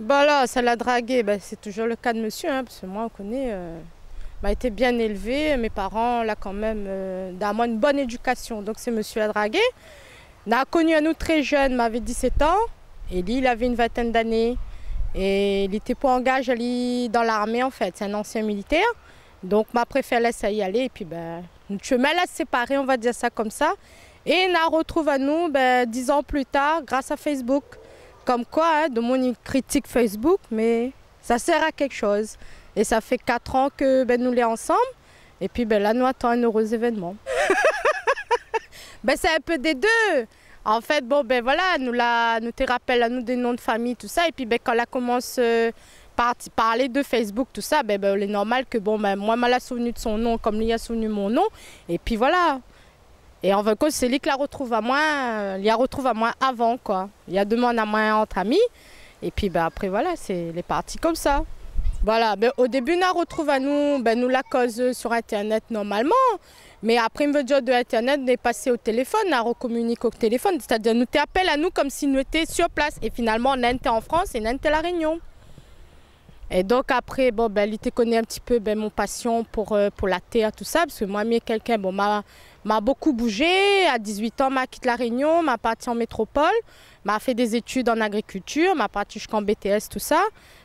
bah là, ça l'a dragué, bah, c'est toujours le cas de monsieur, hein, parce que moi, on connaît, m'a été bien élevé, mes parents, là, quand même, dans moi, une bonne éducation. Donc, c'est monsieur a dragué. On a connu à nous très jeune, m'avait 17 ans, et lui, il avait une vingtaine d'années. Et il n'était pas engagé dans l'armée, en fait, c'est un ancien militaire. Donc, ma préférée laisser y aller, et puis, ben, notre chemin l'a séparé, on va dire ça comme ça. Et on a retrouvé à nous, 10 ans plus tard, grâce à Facebook. Comme quoi, hein, de mon critique Facebook, mais ça sert à quelque chose. Et ça fait 4 ans que nous les ensemble. Et puis là, nous attendons un heureux événement. C'est un peu des deux. En fait, voilà, nous te rappelle à nous des noms de famille, tout ça. Et puis quand elle commence par parler de Facebook, tout ça, il est normal que moi, je m'ai souvenu de son nom comme lui a souvenu mon nom. Et puis voilà. Et en fin de compte, c'est lui qui la retrouve à moi, il la retrouve à moi avant, quoi. Il y a demande à moi entre amis. Et puis après, voilà, c'est les parties comme ça. Voilà, au début, on la retrouve à nous, nous la cause sur Internet normalement. Mais après, on veut dire de Internet, on est passé au téléphone, on recommunique au téléphone. C'est-à-dire, nous t'appelle à nous comme si nous étions sur place. Et finalement, on était en France et on était à La Réunion. Et donc après, il te connaît un petit peu mon passion pour la terre, tout ça. Parce que moi, quelqu'un m'a beaucoup bougé. À 18 ans, m'a quitté La Réunion, m'a parti en métropole, m'a fait des études en agriculture, m'a parti jusqu'en BTS, tout ça.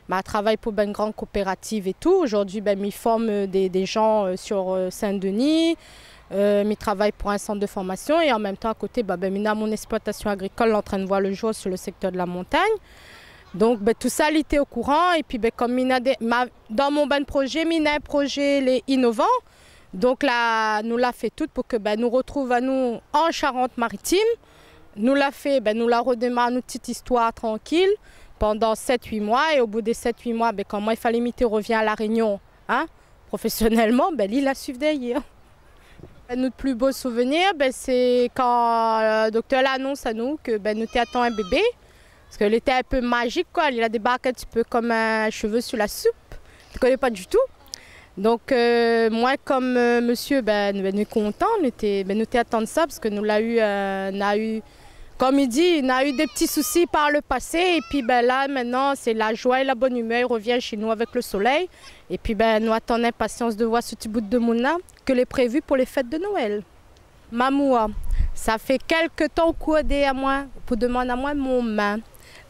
M'a travaillé pour une grande coopérative et tout. Aujourd'hui, m'y forme des gens sur Saint-Denis. M'y travaille pour un centre de formation. Et en même temps, à côté, m'y mon exploitation agricole en train de voir le jour sur le secteur de la montagne. Donc, tout ça, il était au courant. Et puis, comme dans mon projet, il y a un projet innovant. Donc, là, nous l'a fait tout pour que nous retrouve à nous en Charente-Maritime. Nous l'a fait, nous la redémarre une petite histoire tranquille pendant 7-8 mois. Et au bout des 7-8 mois, quand moi, il fallait revient à La Réunion, hein, professionnellement, il a suivi derrière. Notre plus beau souvenir, c'est quand le docteur l'annonce à nous que nous t'attend un bébé. Parce qu'il était un peu magique, quoi. Il a débarqué un petit peu comme un cheveu sur la soupe. Je ne connais pas du tout. Donc, moi, comme monsieur, nous sommes contents. Nous étions attendus ça parce que nous l'a eu, comme il dit, on a eu des petits soucis par le passé. Et puis là, maintenant, c'est la joie et la bonne humeur. Il revient chez nous avec le soleil. Et puis, nous attendons impatience de voir ce petit bout de monde-là que les prévu pour les fêtes de Noël. Mamoua, ça fait quelques temps qu'on a à moi, pour demander à moi mon main.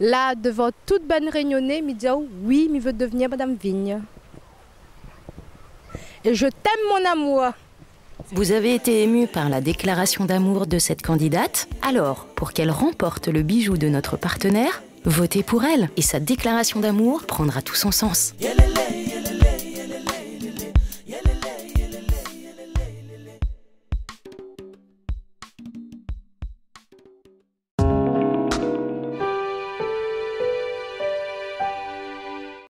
Là, devant toute bonne réunionnée, il me dit oui, il veut devenir Madame Vigne. Et je t'aime, mon amour. Vous avez été ému par la déclaration d'amour de cette candidate? Alors, pour qu'elle remporte le bijou de notre partenaire, votez pour elle et sa déclaration d'amour prendra tout son sens.